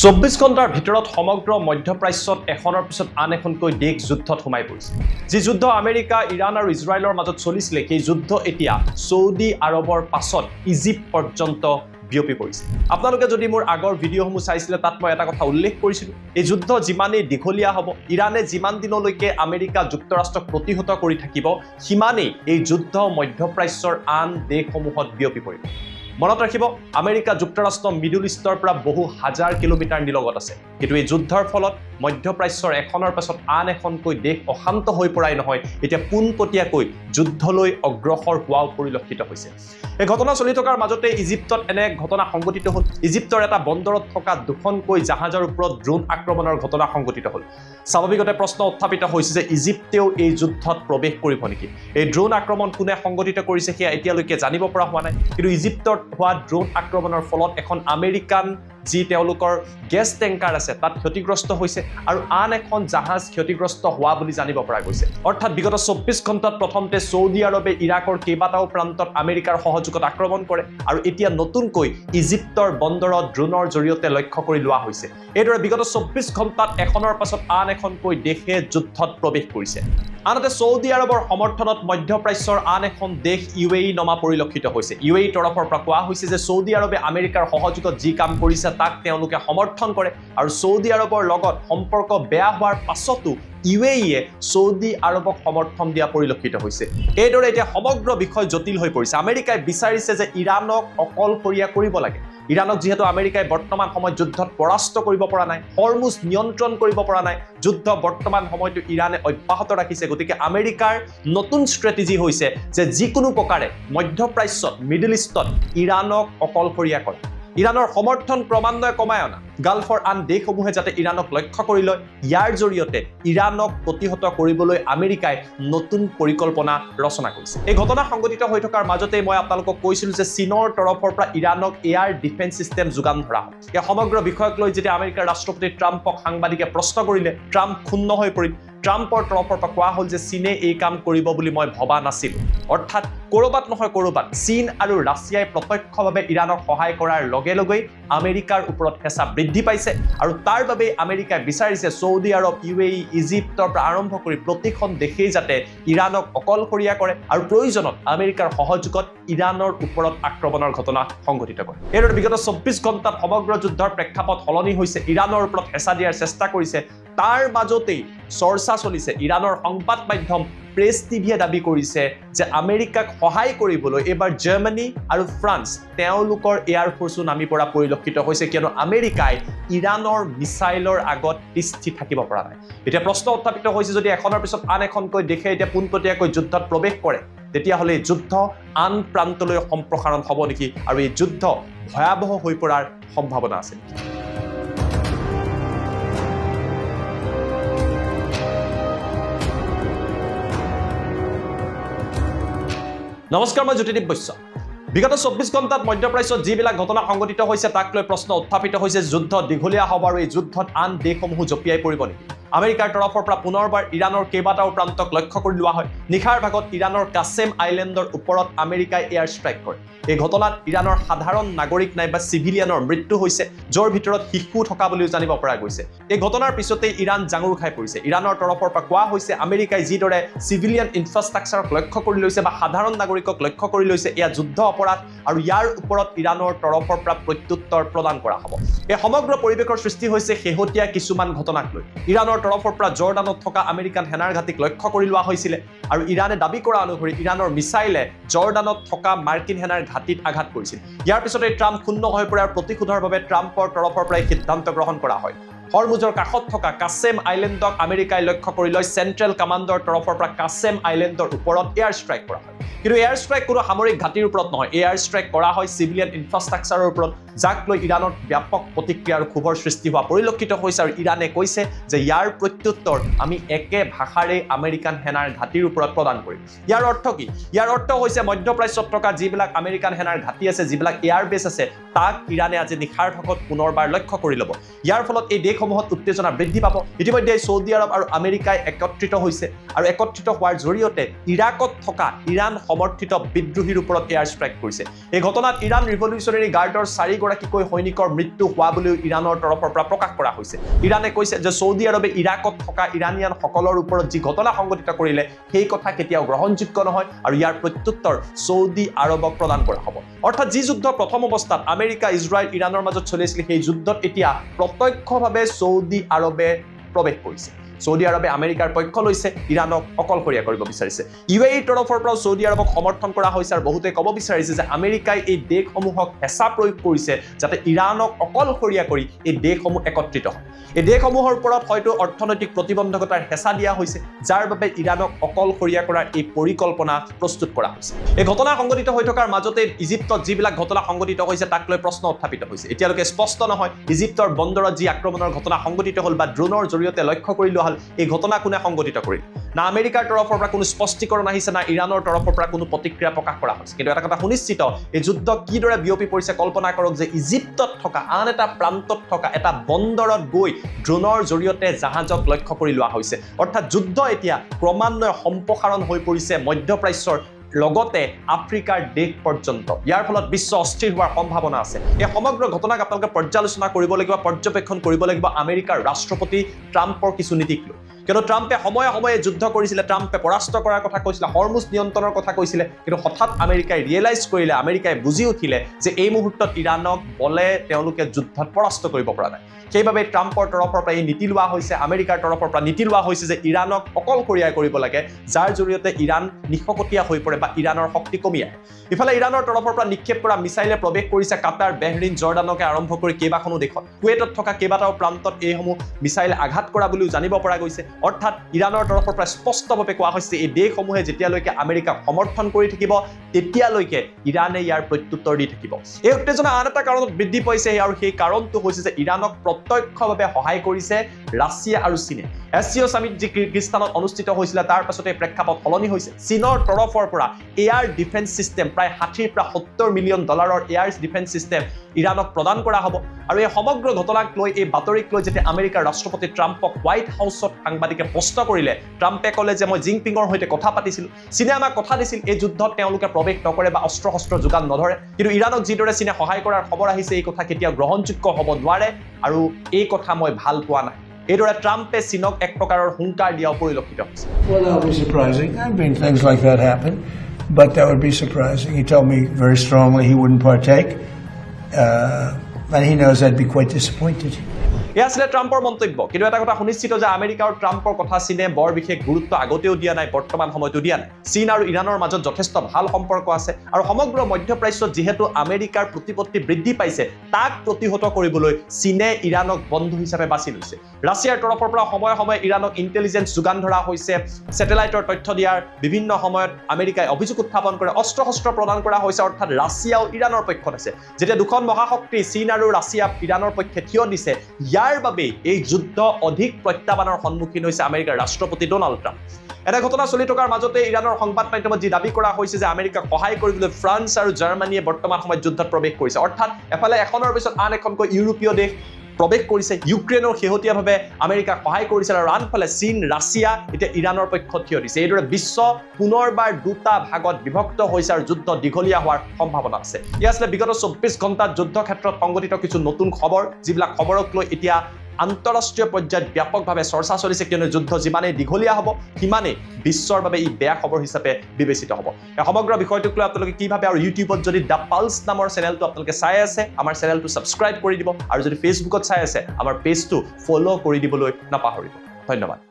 24 ঘণ্টাৰ ভিতৰত সমগ্ৰ মধ্যপ্ৰাচ্যত এখনৰ পিছত আন এখনকৈ দেশ যুদ্ধত সোমাই পৰিছে। যি যুদ্ধ আমেৰিকা, ইৰাণ আৰু ইজৰাইলৰ মাজত চলিছিলে, সেই যুদ্ধ এতিয়া সৌদি আৰবৰ পাছত ইজিপ্ত পৰ্যন্ত বিয়পি পৰিছে। আপোনালোকে যদি মোৰ আগৰ ভিডিঅ'সমূহ চাইছিলে, তাত মই এটা কথা উল্লেখ কৰিছিলোঁ, এই যুদ্ধ যিমানেই দীঘলীয়া হ'ব, ইৰাণে যিমান দিনলৈকে আমেৰিকা যুক্তৰাষ্ট্ৰক প্ৰতিহত কৰি থাকিব, সিমানেই এই যুদ্ধ মধ্যপ্ৰাচ্যৰ আন দেশসমূহত বিয়পি পৰিব। মনত ৰাখিব, আমেৰিকা যুক্তৰাষ্ট্ৰ মিডল ইষ্টৰ পৰা বহু হাজাৰ কিলোমিটাৰ নিলগত আছে, কিন্তু এই যুদ্ধৰ ফলত মধ্যপ্ৰাচ্যৰ এখনৰ পাছত আন এখনকৈ দেশ অশান্ত হৈ পৰাই নহয়, এতিয়া পোনপটীয়াকৈ যুদ্ধলৈ অগ্ৰসৰ হোৱাও পৰিলক্ষিত হৈছে। এই ঘটনা চলি থকাৰ মাজতে ইজিপ্তত এনে ঘটনা সংঘটিত হ'ল। ইজিপ্তৰ এটা বন্দৰত থকা দুখনকৈ জাহাজৰ ওপৰত ড্ৰোন আক্ৰমণৰ ঘটনা সংঘটিত হ'ল। স্বাভাৱিকতে প্ৰশ্ন উত্থাপিত হৈছে যে ইজিপ্তেও এই যুদ্ধত প্ৰৱেশ কৰিব নেকি? এই ড্ৰোন আক্ৰমণ কোনে সংঘটিত কৰিছে সেয়া এতিয়ালৈকে জানিব পৰা হোৱা নাই, কিন্তু ইজিপ্তত হোৱা ড্ৰোন আক্ৰমণৰ ফলত এখন আমেৰিকান যি তেওঁলোকৰ গেছ টেংকাৰ আছে তাত ক্ষতিগ্ৰস্ত হৈছে আৰু আন এখন জাহাজ ক্ষতিগ্ৰস্ত হোৱা বুলি জানিব পৰা গৈছে। অৰ্থাৎ বিগত 24 ঘণ্টাত প্ৰথমতে সৌদি আৰবে ইৰাকৰ কেইবাটাও প্ৰান্তত আমেৰিকাৰ সহযোগত আক্ৰমণ কৰে আৰু এতিয়া নতুনকৈ ইজিপ্তৰ বন্দৰত ড্ৰোনৰ জৰিয়তে লক্ষ্য কৰি লোৱা হৈছে। এইদৰে বিগত 24 ঘণ্টাত এখনৰ পাছত আন এখনকৈ দেশে যুদ্ধত প্ৰৱেশ কৰিছে। আনহাতে সৌদি আৰবৰ সমৰ্থনত মধ্যপ্ৰাচ্যৰ আন এখন দেশ UAE নমা পৰিলক্ষিত হৈছে। UAE তৰফৰ পৰা কোৱা হৈছে যে সৌদি আৰবে আমেৰিকাৰ সহযোগত যি কাম কৰিছে তাক তেওঁলোকে সমৰ্থন কৰে আৰু সৌদি আৰবৰ লগত সম্পৰ্ক বেয়া হোৱাৰ পাছতো UAE সৌদি আৰবক সমৰ্থন দিয়া পৰিলক্ষিত হৈছে। এইদৰে এতিয়া সমগ্ৰ বিষয় জটিল হৈ পৰিছে। আমেৰিকাই বিচাৰিছে যে ইৰাণক অকলশৰীয়া কৰিব লাগে। ইৰাণক যিহেতু আমেৰিকাই বৰ্তমান সময়ত যুদ্ধত পৰাস্ত কৰিব পৰা নাই, হৰমুজ নিয়ন্ত্ৰণ কৰিব পৰা নাই, যুদ্ধ বৰ্তমান সময়তো ইৰাণে অব্যাহত ৰাখিছে। গতিকে আমেৰিকাৰ নতুন ষ্ট্ৰেটেজি হৈছে যে যিকোনো প্ৰকাৰে মধ্যপ্ৰাচ্যত, মিডল ইষ্টত ইৰাণক অকলশৰীয়া কৰা, ইৰাণৰ সমৰ্থন ক্ৰমান্বয়ে কমাই অনা, গালফৰ আন দেশসমূহে যাতে ইৰাণক লক্ষ্য কৰি লয়, ইয়াৰ জৰিয়তে ইৰাণক প্ৰতিহত কৰিবলৈ আমেৰিকাই নতুন পৰিকল্পনা ৰচনা কৰিছে। এই ঘটনা সংঘটিত হৈ থকাৰ মাজতে মই আপোনালোকক কৈছিলোঁ যে চীনৰ তৰফৰ পৰা ইৰাণক এয়াৰ ডিফেন্স চিষ্টেম যোগান ধৰা হয়। এই সমগ্ৰ বিষয়ক লৈ যেতিয়া আমেৰিকাৰ ৰাষ্ট্ৰপতি ট্ৰাম্পক সাংবাদিকে প্ৰশ্ন কৰিলে, ট্ৰাম্প ক্ষুণ্ণ হৈ পৰিল। ট্ৰাম্পৰ তৰফৰ পৰা কোৱা হ'ল যে চীনে এই কাম কৰিব বুলি মই ভবা নাছিলোঁ। অৰ্থাৎ ক'ৰবাত নহয় ক'ৰবাত চীন আৰু ৰাছিয়াই প্ৰত্যক্ষভাৱে ইৰাণক সহায় কৰাৰ লগে লগেই আমেৰিকাৰ ওপৰত হেঁচা বৃদ্ধি পাইছে আৰু তাৰ বাবেই আমেৰিকাই বিচাৰিছে সৌদি আৰব, UAE, ইজিপ্তৰ পৰা আৰম্ভ কৰি প্ৰতিখন দেশেই যাতে ইৰাণক অকলশৰীয়া কৰে আৰু প্ৰয়োজনত আমেৰিকাৰ সহযোগত ইৰাণৰ ওপৰত আক্ৰমণৰ ঘটনা সংঘটিত কৰে। এইদৰে বিগত 24 ঘণ্টাত সমগ্ৰ যুদ্ধৰ প্ৰেক্ষাপট সলনি হৈছে, ইৰাণৰ ওপৰত হেঁচা দিয়াৰ চেষ্টা কৰিছে। তাৰ মাজতেই চৰ্চা চলিছে, ইৰাণৰ সংবাদ মাধ্যম প্ৰেছ টিভিয়ে দাবী কৰিছে যে আমেৰিকাক সহায় কৰিবলৈ এইবাৰ জাৰ্মানী আৰু ফ্ৰান্স তেওঁলোকৰ এয়াৰফ'ৰ্চো নামি পৰা পৰিলক্ষিত হৈছে, কিয়নো আমেৰিকাই ইৰাণৰ মিছাইলৰ আগত তিষ্ঠি থাকিব পৰা নাই। এতিয়া প্ৰশ্ন উত্থাপিত হৈছে, যদি এখনৰ পিছত আন এখনকৈ দেশে এতিয়া পোনপটীয়াকৈ যুদ্ধত প্ৰৱেশ কৰে, তেতিয়াহ'লে এই যুদ্ধ আন প্ৰান্তলৈ সম্প্ৰসাৰণ হ'ব নেকি আৰু এই যুদ্ধ ভয়াৱহ হৈ পৰাৰ সম্ভাৱনা আছে নেকি? নমস্কাৰ, মই জ্যোতিদীপ বৈশ্য। বিগত 24 ঘণ্টাত মধ্যপ্ৰাচ্যত যিবিলাক ঘটনা সংঘটিত হৈছে তাক লৈ প্ৰশ্ন উত্থাপিত হৈছে, যুদ্ধ দীঘলীয়া হ'ব আৰু এই যুদ্ধত আন দেশসমূহ জঁপিয়াই পৰিব নেকি? আমেৰিকাৰ তৰফৰ পৰা পুনৰবাৰ ইৰাণৰ কেইবাটাও প্ৰান্তক লক্ষ্য কৰি লোৱা হয়। নিশাৰ ভাগত ইৰাণৰ কাছেম আইলেণ্ডৰ ওপৰত আমেৰিকাই এয়াৰ ষ্ট্ৰাইক কৰে। এই ঘটনাত ইৰাণৰ সাধাৰণ নাগৰিক নাইবা চিভিলিয়ানৰ মৃত্যু হৈছে, য'ৰ ভিতৰত শিশু থকা বুলিও জানিব পৰা গৈছে। এই ঘটনাৰ পিছতেই ইৰাণ জাঙুৰ খাই পৰিছে। ইৰাণৰ তৰফৰ পৰা কোৱা হৈছে, আমেৰিকাই যিদৰে চিভিলিয়ান ইনফ্ৰাষ্ট্ৰাকচাৰক লক্ষ্য কৰি লৈছে বা সাধাৰণ নাগৰিকক লক্ষ্য কৰি লৈছে, এয়া যুদ্ধ অপৰাধ আৰু ইয়াৰ ওপৰত ইৰাণৰ তৰফৰ পৰা প্ৰত্যুত্তৰ প্ৰদান কৰা হ'ব। এই সমগ্ৰ পৰিৱেশৰ সৃষ্টি হৈছে শেহতীয়া কিছুমান ঘটনাক লৈ। ইৰাণৰ তৰফৰ পৰা জৰ্ডানত থকা আমেৰিকান সেনাৰ ঘাটিক লক্ষ্য কৰি লোৱা হৈছিলে আৰু ইৰাণে দাবী কৰা অনুসৰি ইৰাণৰ মিছাইলে জৰ্ডানত থকা মাৰ্কিন সেনাৰ ঘাটিত আঘাত কৰিছিল। ইয়াৰ পিছতে ট্ৰাম্প ক্ষুণ্ণ হৈ পৰাৰ প্ৰতিশোধৰ বাবে ট্ৰাম্পৰ তৰফৰ পৰাই সিদ্ধান্ত গ্ৰহণ কৰা হয়। হৰমুজৰ কাষত থকা কাছেম আইলেণ্ডক আমেৰিকাই লক্ষ্য কৰি লৈ চেণ্ট্ৰেল কামাণ্ডৰ তৰফৰ পৰা কাছেম আইলেণ্ডৰ ওপৰত এয়াৰ ষ্ট্ৰাইক কৰা হয়। কিন্তু এয়াৰ ষ্ট্ৰাইক কোনো সামৰিক ঘাটিৰ ওপৰত নহয়, এয়াৰ ষ্ট্ৰাইক কৰা হয় চিভিলিয়ান ইনফ্ৰাষ্ট্ৰাকচাৰৰ ওপৰত, যাক লৈ ইৰাণত ব্যাপক প্ৰতিক্ৰিয়া আৰু ক্ষোভৰ সৃষ্টি হোৱা পৰিলক্ষিত হৈছে আৰু ইৰাণে কৈছে যে ইয়াৰ প্ৰত্যুত্তৰ আমি একে ভাষাৰে আমেৰিকান সেনাৰ ঘাটিৰ ওপৰত প্ৰদান কৰিম। ইয়াৰ অৰ্থ কি? ইয়াৰ অৰ্থ হৈছে মধ্যপ্ৰাচ্যত থকা যিবিলাক আমেৰিকান সেনাৰ ঘাটি আছে, যিবিলাক এয়াৰ বেছ আছে, তাক ইৰাণে আজি নিশাৰ ভাগত পুনৰবাৰ লক্ষ্য কৰি ল'ব। ইয়াৰ ফলত এই দেশসমূহত উত্তেজনা বৃদ্ধি পাব। ইতিমধ্যে সৌদি আৰব আৰু আমেৰিকাই একত্ৰিত হৈছে আৰু একত্ৰিত হোৱাৰ জৰিয়তে ইৰাকত থকা ইৰাণ সমৰ্থিত বিদ্ৰোহীৰ ওপৰত এয়াৰ ষ্ট্ৰাইক কৰিছে এই ঘটনাত ইৰাণ ৰিভলিউচনাৰী গাৰ্ডৰ 4 গৰাকীকৈ সৈনিকৰ মৃত্যু হোৱা বুলিও ইৰাণৰ তৰফৰ পৰা প্ৰকাশ কৰা হৈছে ইৰাণে কৈছে যে সৌদি আৰবে ইৰাকত থকা ইৰানিয়ান সকলৰ ওপৰত যি ঘটনা সংঘটিত কৰিলে সেই কথা কেতিয়াও গ্ৰহণযোগ্য নহয় আৰু ইয়াৰ প্ৰত্যুত্তৰ সৌদি আৰবক প্ৰদান কৰা হ'ব অৰ্থাৎ যি যুদ্ধ প্ৰথম অৱস্থাত আমেৰিকা ইজৰাইল ইৰাণৰ মাজত চলি আছিল সেই যুদ্ধত এতিয়া প্ৰত্যক্ষভাৱে সৌদি আৰবে প্ৰৱেশ কৰিছে সৌদি আৰবে আমেৰিকাৰ পক্ষ লৈছে ইৰাণক অকলশৰীয়া কৰিব বিচাৰিছে ইউএইৰ তৰফৰ পৰা সৌদি আৰবক সমৰ্থন কৰা হৈছে আৰু বহুতে ক'ব বিচাৰিছে যে আমেৰিকাই এই দেশসমূহক হেঁচা প্ৰয়োগ কৰিছে যাতে ইৰাণক অকলশৰীয়া কৰি এই দেশসমূহ একত্ৰিত হয় এই দেশসমূহৰ ওপৰত হয়তো অৰ্থনৈতিক প্ৰতিবন্ধকতাৰ হেঁচা দিয়া হৈছে যাৰ বাবে ইৰাণক অকলশৰীয়া কৰাৰ এই পৰিকল্পনা প্ৰস্তুত কৰা হৈছে এই ঘটনা সংঘটিত হৈ থকাৰ মাজতে ইজিপ্তত যিবিলাক ঘটনা সংঘটিত হৈছে তাক লৈ প্ৰশ্ন উত্থাপিত হৈছে এতিয়ালৈকে স্পষ্ট নহয় ইজিপ্তৰ বন্দৰত যি আক্ৰমণৰ ঘটনা সংঘটিত হ'ল বা ড্ৰোনৰ জৰিয়তে লক্ষ্য কৰি লোৱা হ'ল এই ঘটনা কোনে সংঘটিত কৰিল না আমেৰিকাৰ তৰফৰ পৰা কোনো স্পষ্টীকৰণ আহিছে না ইৰাণৰ তৰফৰ পৰা কোনো প্ৰতিক্ৰিয়া প্ৰকাশ কৰা হৈছে কিন্তু এটা কথা সুনিশ্চিত এই যুদ্ধ কিদৰে বিয়পি পৰিছে কল্পনা কৰক যে ইজিপ্তত থকা আন এটা প্ৰান্তত থকা এটা বন্দৰত গৈ ড্ৰোনৰ জৰিয়তে জাহাজক লক্ষ্য কৰি লোৱা হৈছে অৰ্থাৎ যুদ্ধ এতিয়া ক্ৰমান্বয়ে সম্প্ৰসাৰণ হৈ পৰিছে মধ্যপ্ৰাচ্যৰ লগতে আফ্ৰিকাৰ দেশ পৰ্যন্ত ইয়াৰ ফলত বিশ্ব অস্থিৰ হোৱাৰ সম্ভাৱনা আছে এই সমগ্ৰ ঘটনাক আপোনালোকে পৰ্যালোচনা কৰিব লাগিব পৰ্যবেক্ষণ কৰিব লাগিব আমেৰিকাৰ ৰাষ্ট্ৰপতি ট্ৰাম্পৰ কিছু নীতিক লৈ কিন্তু ট্ৰাম্পে সময়ে সময়ে যুদ্ধ কৰিছিলে ট্ৰাম্পে পৰাস্ত কৰাৰ কথা কৈছিলে হৰমুজ নিয়ন্ত্ৰণৰ কথা কৈছিলে কিন্তু হঠাৎ আমেৰিকাই ৰিয়েলাইজ কৰিলে আমেৰিকাই বুজি উঠিলে যে এই মুহূৰ্তত ইৰাণক বলে তেওঁলোকে যুদ্ধত পৰাস্ত কৰিব পৰা নাই সেইবাবে ট্ৰাম্পৰ তৰফৰ পৰা এই নীতি লোৱা হৈছে আমেৰিকাৰ তৰফৰ পৰা নীতি লোৱা হৈছে যে ইৰাণক অকলশৰীয়া কৰিব লাগে যাৰ জৰিয়তে ইৰাণ নিশকতীয়া হৈ পৰে বা ইৰাণৰ শক্তি কমি আহে ইফালে ইৰাণৰ তৰফৰ পৰা নিক্ষেপ কৰা মিছাইলে প্ৰৱেশ কৰিছে কাটাৰ বেহৰিন জৰ্ডানকে আৰম্ভ কৰি কেইবাখনো দেশত কুৱেটত থকা কেইবাটাও প্ৰান্তত এইসমূহ মিছাইলে আঘাত কৰা বুলিও জানিব পৰা গৈছে অৰ্থাৎ ইৰাণৰ তৰফৰ পৰা স্পষ্টভাৱে কোৱা হৈছে এই দেশসমূহে যেতিয়ালৈকে আমেৰিকাক সমৰ্থন কৰি থাকিব তেতিয়ালৈকে ইৰাণে ইয়াৰ প্ৰত্যুত্তৰ দি থাকিব এই উত্তেজনা আন এটা কাৰণত বৃদ্ধি পাইছে আৰু সেই কাৰণটো হৈছে যে ইৰাণক প্ৰত্যক্ষভাৱে সহায় কৰিছে ৰাছিয়া আৰু চীনে এছচিঅ সামিট যি কিৰ্গিস্তানত অনুষ্ঠিত হৈছিল তাৰ পাছতে প্ৰেক্ষাপট সলনি হৈছে চীনৰ তৰফৰ পৰা এয়াৰ ডিফেন্স সিস্টেম প্ৰায় 60 পৰা 70 মিলিয়ন ডলাৰৰ এয়াৰ ডিফেন্স সিস্টেম ইৰাণক প্ৰদান কৰা হ'ব আৰু এই সমগ্ৰ ঘটনাক লৈ এই বাতৰিক লৈ যেতিয়া আমেৰিকাৰ ৰাষ্ট্ৰপতি ট্ৰাম্পক হোৱাইট হাউচত সাংবাদিকে প্ৰশ্ন কৰিলে ট্ৰাম্পে ক'লে যে মই জিনপিঙৰ সৈতে কথা পাতিছিলো চীনে আমাক কথা দিছিল এই যুদ্ধত তেওঁলোকে প্ৰৱেশ নকৰে বা অস্ত্ৰ শস্ত্ৰ যোগান নধৰে কিন্তু ইৰাণক যিদৰে চীনে সহায় কৰাৰ খবৰ আহিছে এই কথা কেতিয়াও গ্ৰহণযোগ্য হ'ব নোৱাৰে আৰু এই কথা মই ভাল পোৱা নাই এইদৰে ট্ৰাম্পে চীনক এক প্ৰকাৰৰ হুংকাৰ দিয়া পৰিলক্ষিত হৈছে Well, that would be surprising. I mean, things like that happen, but that would be surprising. He told me very strongly he wouldn't partake, and he knows I'd be quite disappointed. এয়া আছিলে ট্ৰাম্পৰ মন্তব্য কিন্তু এটা কথা সুনিশ্চিত যে America আৰু ট্ৰাম্পৰ কথা চীনে বৰ বিশেষ গুৰুত্ব আগতেও দিয়া নাই বৰ্তমান সময়তো দিয়া নাই চীন আৰু ইৰাণৰ মাজত যথেষ্ট ভাল সম্পৰ্ক আছে আৰু সমগ্ৰ মধ্যপ্ৰাচ্যত যিহেতু আমেৰিকাৰ প্ৰতিপত্তি বৃদ্ধি পাইছে তাক প্ৰতিহত কৰিবলৈ চীনে ইৰাণক বন্ধু হিচাপে বাছি লৈছে ৰাছিয়াৰ তৰফৰ পৰা সময়ে সময়ে ইৰাণক ইণ্টেলিজেন্স যোগান ধৰা হৈছে স্যাটেলাইটৰ তথ্য দিয়াৰ বিভিন্ন সময়ত আমেৰিকাই অভিযোগ উত্থাপন কৰে অস্ত্ৰ শস্ত্ৰ প্ৰদান কৰা হৈছে অৰ্থাৎ ৰাছিয়াও ইৰাণৰ পক্ষত আছে যেতিয়া দুখন মহাশক্তি চীন আৰু ৰাছিয়া ইৰাণৰ পক্ষে থিয় দিছে ইয়াৰ বাবে এই যুদ্ধ অধিক প্ৰত্যাহ্বানৰ সন্মুখীন হৈছে আমেৰিকাৰ ৰাষ্ট্ৰপতি ডোনাল্ড ট্ৰাম্প এটা ঘটনা চলি থকাৰ মাজতে ইৰাণৰ সংবাদ মাধ্যমত যি দাবী কৰা হৈছে যে আমেৰিকাক সহায় কৰিবলৈ ফ্ৰান্স আৰু জাৰ্মানীয়ে বৰ্তমান সময়ত যুদ্ধত প্ৰৱেশ কৰিছে অৰ্থাৎ এফালে এখনৰ পিছত আন এখনকৈ ইউৰোপীয় দেশ প্ৰৱেশ কৰিছে ইউক্ৰেইনৰ শেহতীয়াভাৱে আমেৰিকাক সহায় কৰিছে আৰু আনফালে চীন ৰাছিয়া এতিয়া ইৰাণৰ পক্ষত থিয় দিছে এইদৰে বিশ্ব পুনৰবাৰ দুটা ভাগত বিভক্ত হৈছে আৰু যুদ্ধ দীঘলীয়া হোৱাৰ সম্ভাৱনা আছে ইয়া আছিলে বিগত 24 ঘণ্টাত যুদ্ধ ক্ষেত্ৰত সংঘটিত কিছু নতুন খবৰ যিবিলাক খবৰক লৈ এতিয়া আন্তঃৰাষ্ট্ৰীয় পৰ্যায়ত ব্যাপকভাৱে চৰ্চা চলিছে কিয়নো যুদ্ধ যিমানেই দীঘলীয়া হ'ব সিমানেই বিশ্বৰ বাবে ই বেয়া খবৰ হিচাপে বিবেচিত হ'ব এই সমগ্ৰ বিষয়টোক লৈ আপোনালোকে কি ভাবে আৰু ইউটিউবত যদি দ্য পালছ নামৰ চেনেলটো আপোনালোকে চাই আছে আমাৰ চেনেলটো সাবস্ক্ৰাইব কৰি দিব আৰু যদি ফেচবুকত চাই আছে আমাৰ পেজটো ফলো কৰি দিবলৈ নাপাহৰিব ধন্যবাদ